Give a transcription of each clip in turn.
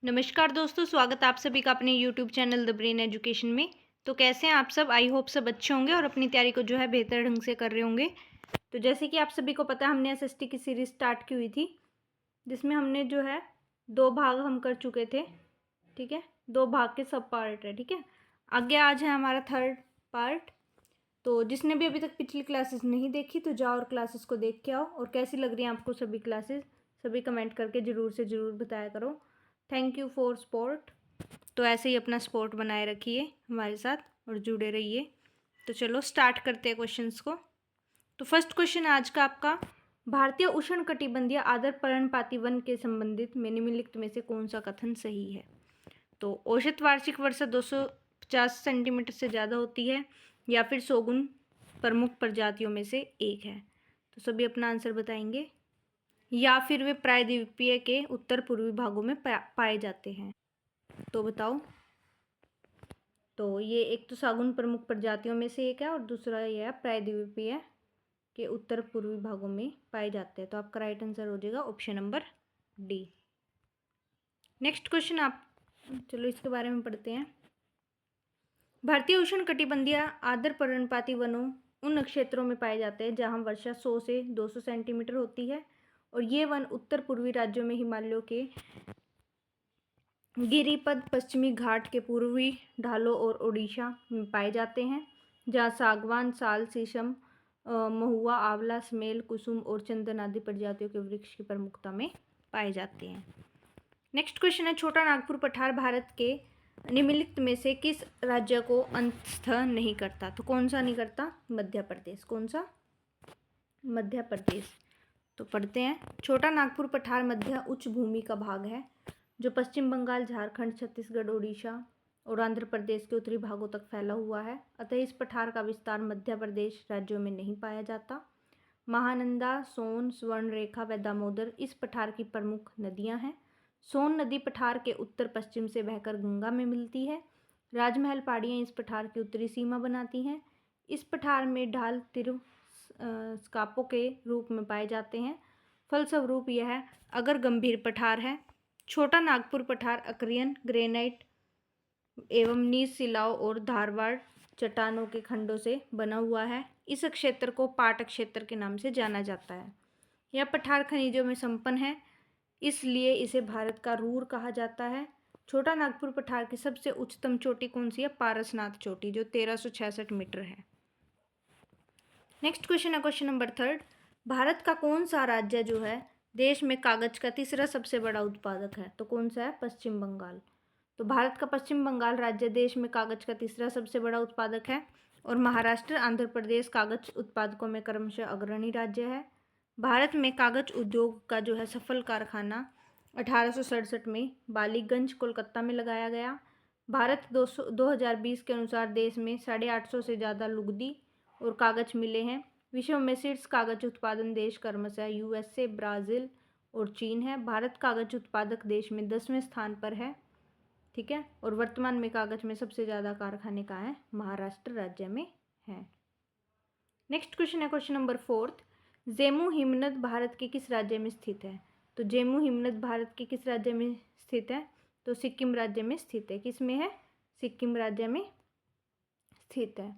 नमस्कार दोस्तों, स्वागत है आप सभी का अपने YouTube channel the brain education में। तो कैसे हैं आप सब? आई होप सब अच्छे होंगे और अपनी तैयारी को जो है बेहतर ढंग से कर रहे होंगे। तो जैसे कि आप सभी को पता है, हमने एसएसटी की सीरीज स्टार्ट की हुई थी, जिसमें हमने जो है 2 भाग हम कर चुके थे। ठीक है, 2 भाग के सब पार्ट है। ठीक है, आगे आज है हमारा थर्ड पार्ट। तो जिसने भी अभी तक पिछली क्लासेस नहीं देखी तो जाओ और क्लासेस को देख के आओ। और कैसी लग रही है आपको सभी क्लासेस, सभी कमेंट करके ज़रूर से ज़रूर बताया करो। Thank you for support. तो ऐसे ही अपना सपोर्ट बनाए रखिए हमारे साथ और जुड़े रहिए। तो चलो स्टार्ट करते हैं क्वेश्चंस को। तो फर्स्ट क्वेश्चन आज का आपका, भारतीय उष्णकटिबंधीय आर्द्र पर्णपाती वन के संबंधित में निम्नलिखित में से कौन सा कथन सही है? तो औसत वार्षिक वर्षा 250 सेंटीमीटर से ज़्यादा होती है, या फिर 100 गुण प्रमुख प्रजातियों में से एक है। तो सभी अपना आंसर बताएंगे। या फिर वे प्रायद्वीपीय के उत्तर पूर्वी भागों में पाए जाते हैं। तो बताओ। तो ये एक तो सागुन प्रमुख प्रजातियों में से एक है और दूसरा ये है प्रायद्वीपीय के उत्तर पूर्वी भागों में पाए जाते हैं। तो आपका राइट आंसर हो जाएगा option number D. Next question आप, चलो इसके बारे में पढ़ते हैं। भारतीय उष्णकटिबंधीय आर्द्र पर्णपाती वनों उन क्षेत्रों में पाए जाते हैं जहां वर्षा 100 से 200 सेंटीमीटर होती है, और ये वन उत्तर पूर्वी राज्यों में हिमालयों के गिरिपद, पश्चिमी घाट के पूर्वी ढालों और ओडिशा में पाए जाते हैं, जहाँ सागवान, साल, शीशम, महुआ, आंवला, स्मेल, कुसुम और चंदन आदि प्रजातियों के वृक्ष की प्रमुखता में पाए जाते हैं। नेक्स्ट क्वेश्चन है, छोटा नागपुर पठार भारत के निम्नलिखित में से किस राज्य को अंतस्थ नहीं करता? तो कौन सा नहीं करता? मध्य प्रदेश। कौन सा? मध्य प्रदेश। तो पढ़ते हैं। छोटा नागपुर पठार मध्य उच्च भूमि का भाग है, जो पश्चिम बंगाल, झारखंड, छत्तीसगढ़, उड़ीसा और आंध्र प्रदेश के उत्तरी भागों तक फैला हुआ है। अतः इस पठार का विस्तार मध्य प्रदेश राज्यों में नहीं पाया जाता। महानंदा, सोन, स्वर्णरेखा व दामोदर इस पठार की प्रमुख नदियां हैं। सोन नदी पठार के उत्तर पश्चिम से बहकर गंगा में मिलती है। राजमहल पहाड़ियाँ इस पठार की उत्तरी सीमा बनाती हैं। इस पठार में ढाल तिरु स्कापों के रूप में पाए जाते हैं। फलस्वरूप यह अगर गंभीर पठार है। छोटा नागपुर पठार अक्रियन, ग्रेनाइट एवं नीच शिलाओं और धारवाड़ चट्टानों के खंडों से बना हुआ है। इस क्षेत्र को पाटक क्षेत्र के नाम से जाना जाता है। यह पठार खनिजों में संपन्न है, इसलिए इसे भारत का रूर कहा जाता है। छोटा नागपुर पठार की सबसे उच्चतम चोटी कौन सी है? पारसनाथ चोटी, जो 1366 मीटर है। नेक्स्ट क्वेश्चन है क्वेश्चन नंबर थर्ड। भारत का कौन सा राज्य जो है देश में कागज का तीसरा सबसे बड़ा उत्पादक है? तो कौन सा है? पश्चिम बंगाल। तो भारत का पश्चिम बंगाल राज्य देश में कागज का तीसरा सबसे बड़ा उत्पादक है, और महाराष्ट्र, आंध्र प्रदेश कागज उत्पादकों में क्रमशः अग्रणी राज्य है। भारत में कागज उद्योग का जो है सफल कारखाना 1867 में बालीगंज, कोलकाता में लगाया गया। भारत 2020 के अनुसार देश में 850 से ज़्यादा लुगदी और कागज मिले हैं। विश्व में शीर्ष कागज उत्पादन देश क्रमशः यूएसए, ब्राज़ील और चीन है। भारत कागज उत्पादक देश में 10वें स्थान पर है। ठीक है, और वर्तमान में कागज में सबसे ज़्यादा कारखाने कहाँ हैं? महाराष्ट्र राज्य में हैं। नेक्स्ट क्वेश्चन है क्वेश्चन नंबर फोर्थ। जेमू हिमनद भारत के किस राज्य में स्थित है? तो जेमू हिमनद भारत के किस राज्य में स्थित है? तो सिक्किम राज्य में स्थित है। किस में है? सिक्किम राज्य में स्थित है।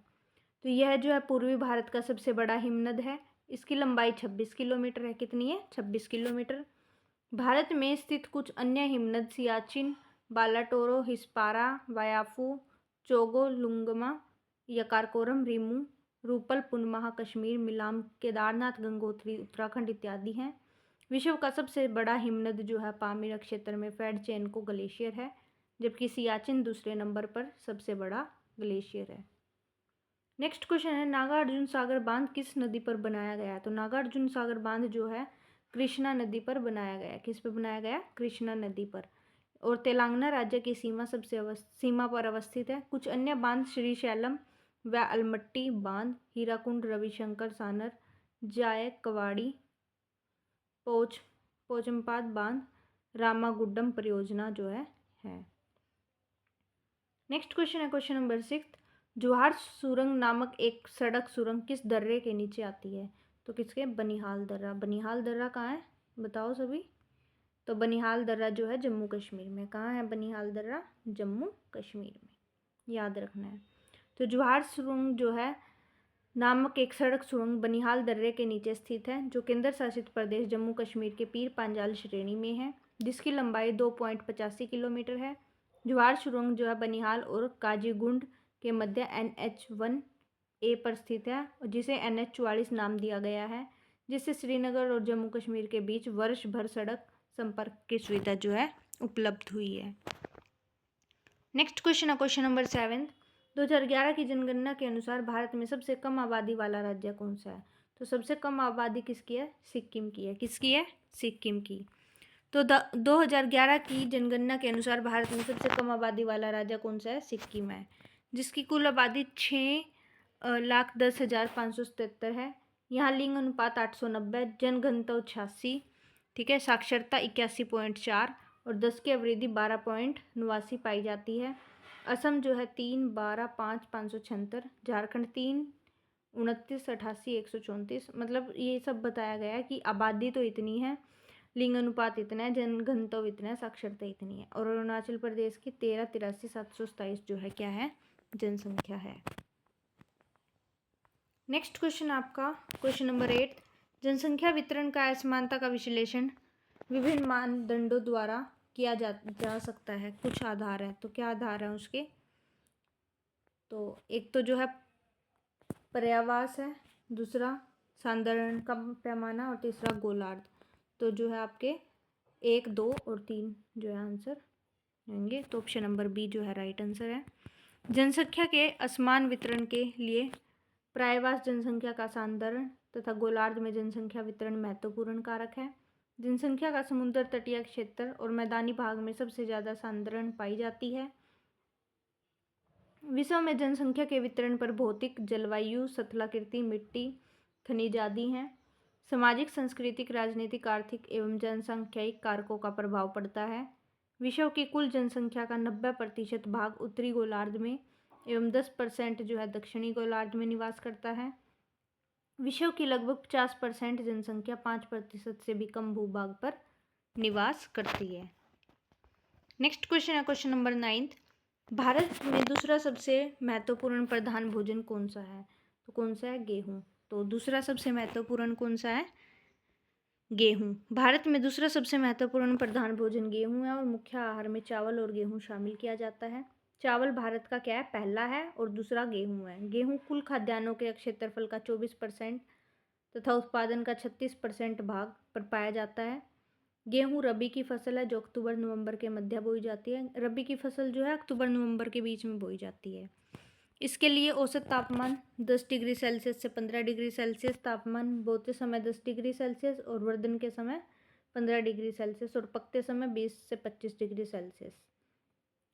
तो यह जो है पूर्वी भारत का सबसे बड़ा हिमनद है। इसकी लंबाई 26 किलोमीटर है। कितनी है? 26 किलोमीटर। भारत में स्थित कुछ अन्य हिमनद सियाचिन, बालाटोरो, हिस्पारा, वायाफू, चोगोलुंगमा, यकारकोरम, रिमू, रूपल, पुनमहा कश्मीर, मिलाम, केदारनाथ, गंगोत्री उत्तराखंड इत्यादि हैं। विश्व का सबसे बड़ा हिमनद जो है पामीर क्षेत्र में फेडचेनको ग्लेशियर है, जबकि सियाचिन दूसरे नंबर पर सबसे बड़ा ग्लेशियर है। नेक्स्ट क्वेश्चन है, नागार्जुन सागर बांध किस नदी पर बनाया गया है? तो नागार्जुन सागर बांध जो है कृष्णा नदी पर बनाया गया। किस पे बनाया गया? कृष्णा नदी पर। और तेलंगाना राज्य की सीमा पर अवस्थित है। कुछ अन्य बांध श्रीशैलम व अलमट्टी बांध, हीराकुंड, रविशंकर सागर, जायकवाड़ी, पोचमपाद बांध, रामागुड्डम परियोजना जो है। नेक्स्ट क्वेश्चन है क्वेश्चन नंबर 6। जोहार सुरंग नामक एक सड़क सुरंग किस दर्रे के नीचे आती है? तो किसके? बनिहाल दर्रा। बनिहाल दर्रा कहाँ है? बताओ सभी। तो बनिहाल दर्रा जो है जम्मू कश्मीर में। कहाँ है बनिहाल दर्रा? जम्मू कश्मीर में, याद रखना है। तो जवाहर सुरंग जो है नामक एक सड़क सुरंग बनिहाल दर्रे के नीचे स्थित है, जो केंद्र शासित प्रदेश जम्मू कश्मीर के पीर पांजाल श्रेणी में है, जिसकी लंबाई 2.85 किलोमीटर है। जवाहर सुरंग जो है बनिहाल और काजीगुंड के मध्य NH1A पर स्थित है, जिसे NH44 नाम दिया गया है, जिससे श्रीनगर और जम्मू कश्मीर के बीच वर्ष भर सड़क संपर्क की सुविधा जो है उपलब्ध हुई है। नेक्स्ट क्वेश्चन है क्वेश्चन नंबर 7। 2011 की जनगणना के अनुसार भारत में सबसे कम आबादी वाला राज्य कौन सा है? तो सबसे कम आबादी किसकी है? सिक्किम की है। किसकी है? सिक्किम की। तो 2011 की जनगणना के अनुसार भारत में सबसे कम आबादी वाला राज्य कौन सा है? सिक्किम है, जिसकी कुल आबादी 6,10,577 है। यहाँ लिंग अनुपात 890, जनघनत्व 86, ठीक है, साक्षरता 81.4 और 10 की अवृद्धि 12.89 पाई जाती है। असम जो है 3, 12, 5, 576, झारखंड 3, 29, 88, 134। मतलब ये सब बताया गया है कि आबादी तो इतनी है, लिंग अनुपात इतना है, जनघनत्व इतना है, साक्षरता इतनी है। और अरुणाचल प्रदेश की 13, 83, 727 जो है क्या है? जनसंख्या है। नेक्स्ट क्वेश्चन आपका क्वेश्चन नंबर 8। जनसंख्या वितरण का असमानता का विश्लेषण विभिन्न मानदंडों द्वारा किया जा सकता है। कुछ आधार है, तो क्या आधार है उसके? तो एक तो जो है पर्यावास है, दूसरा साधारण का पैमाना और तीसरा गोलार्ध। तो जो है आपके 1, 2 और 3 जो है आंसर होंगे। तो ऑप्शन नंबर बी जो है राइट आंसर है। जनसंख्या के असमान वितरण के लिए पर्यायवास जनसंख्या का साधारण तथा गोलार्ध में जनसंख्या वितरण महत्वपूर्ण कारक है। जनसंख्या का समुद्र तटीय क्षेत्र और मैदानी भाग में सबसे ज़्यादा साधारण पाई जाती है। विश्व में जनसंख्या के वितरण पर भौतिक, जलवायु, स्थलाकृति, मिट्टी, खनिज आदि हैं। सामाजिक, सांस्कृतिक, राजनीतिक, आर्थिक एवं जनसांख्यिक कारकों का प्रभाव पड़ता है। विश्व की कुल जनसंख्या का 90% भाग उत्तरी गोलार्ध में एवं 10% जो है दक्षिणी गोलार्ध में निवास करता है। विश्व की लगभग 50% जनसंख्या 5% से भी कम भूभाग पर निवास करती है। नेक्स्ट क्वेश्चन है क्वेश्चन नंबर 9। भारत में दूसरा सबसे महत्वपूर्ण प्रधान भोजन कौन सा है? तो कौन सा है? गेहूँ। तो दूसरा सबसे महत्वपूर्ण कौन सा है? गेहूँ। भारत में दूसरा सबसे महत्वपूर्ण प्रधान भोजन गेहूँ है और मुख्य आहार में चावल और गेहूँ शामिल किया जाता है। चावल भारत का क्या है? पहला है और दूसरा गेहूँ है। गेहूँ कुल खाद्यान्नों के क्षेत्रफल का 24% तथा उत्पादन का 36% भाग पर पाया जाता है। गेहूँ रबी की फसल है जो अक्टूबर नवंबर के मध्य बोई जाती है। रबी की फसल जो है अक्टूबर नवंबर के बीच में बोई जाती है। इसके लिए औसत तापमान 10 डिग्री सेल्सियस से 15 डिग्री सेल्सियस, तापमान बोते समय 10 डिग्री सेल्सियस और वर्धन के समय 15 डिग्री सेल्सियस और पकते समय 20 से 25 डिग्री सेल्सियस।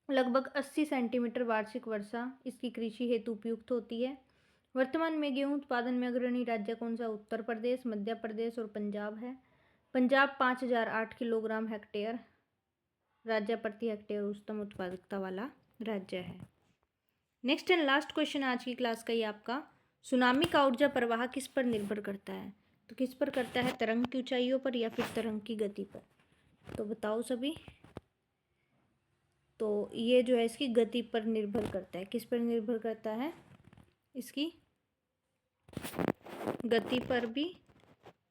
लगभग 80 सेंटीमीटर वार्षिक वर्षा इसकी कृषि हेतु उपयुक्त होती है। वर्तमान में गेहूं उत्पादन में अग्रणी राज्य कौन सा? उत्तर प्रदेश, मध्य प्रदेश और पंजाब है। पंजाब 5008 किलोग्राम हेक्टेयर राज्य प्रति हेक्टेयर उच्चतम उत्पादकता वाला राज्य है। नेक्स्ट एंड लास्ट क्वेश्चन आज की क्लास का ही आपका, सुनामी का ऊर्जा प्रवाह किस पर निर्भर करता है? तो किस पर करता है? तरंग की ऊंचाइयों पर या फिर तरंग की गति पर? तो बताओ सभी। तो ये जो है इसकी गति पर निर्भर करता है। किस पर निर्भर करता है? इसकी गति पर भी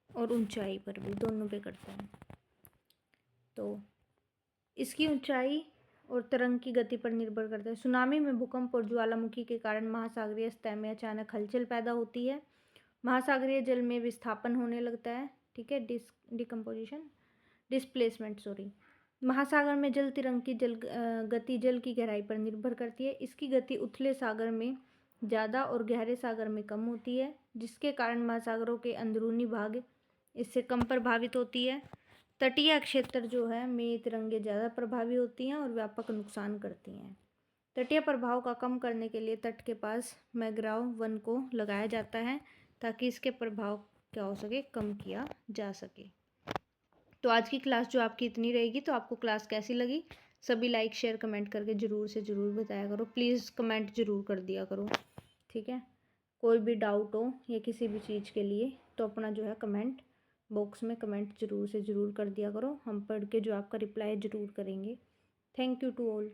और ऊंचाई पर भी, दोनों पे करता है। तो इसकी ऊंचाई और तरंग की गति पर निर्भर करता है। सुनामी में भूकंप और ज्वालामुखी के कारण महासागरीय सतह में अचानक हलचल पैदा होती है। महासागरीय जल में विस्थापन होने लगता है, ठीक है, डिस्प्लेसमेंट सॉरी। महासागर में जल तिरंग की गति जल की गहराई पर निर्भर करती है। इसकी गति उथले सागर में ज़्यादा और गहरे सागर में कम होती है, जिसके कारण महासागरों के अंदरूनी भाग इससे कम प्रभावित होती है। तटीय क्षेत्र जो है में तिरंगे ज़्यादा प्रभावी होती हैं और व्यापक नुकसान करती हैं। तटीय प्रभाव का कम करने के लिए तट के पास मैंग्रोव वन को लगाया जाता है ताकि इसके प्रभाव क्या हो सके? कम किया जा सके। तो आज की क्लास जो आपकी इतनी रहेगी। तो आपको क्लास कैसी लगी? सभी लाइक शेयर कमेंट करके ज़रूर से ज़रूर बताया करो। प्लीज़ कमेंट ज़रूर कर दिया करो, ठीक है। कोई भी डाउट हो या किसी भी चीज़ के लिए तो अपना जो है कमेंट बॉक्स में कमेंट ज़रूर से ज़रूर कर दिया करो, हम पढ़ के जो आपका रिप्लाई ज़रूर करेंगे। Thank you to all.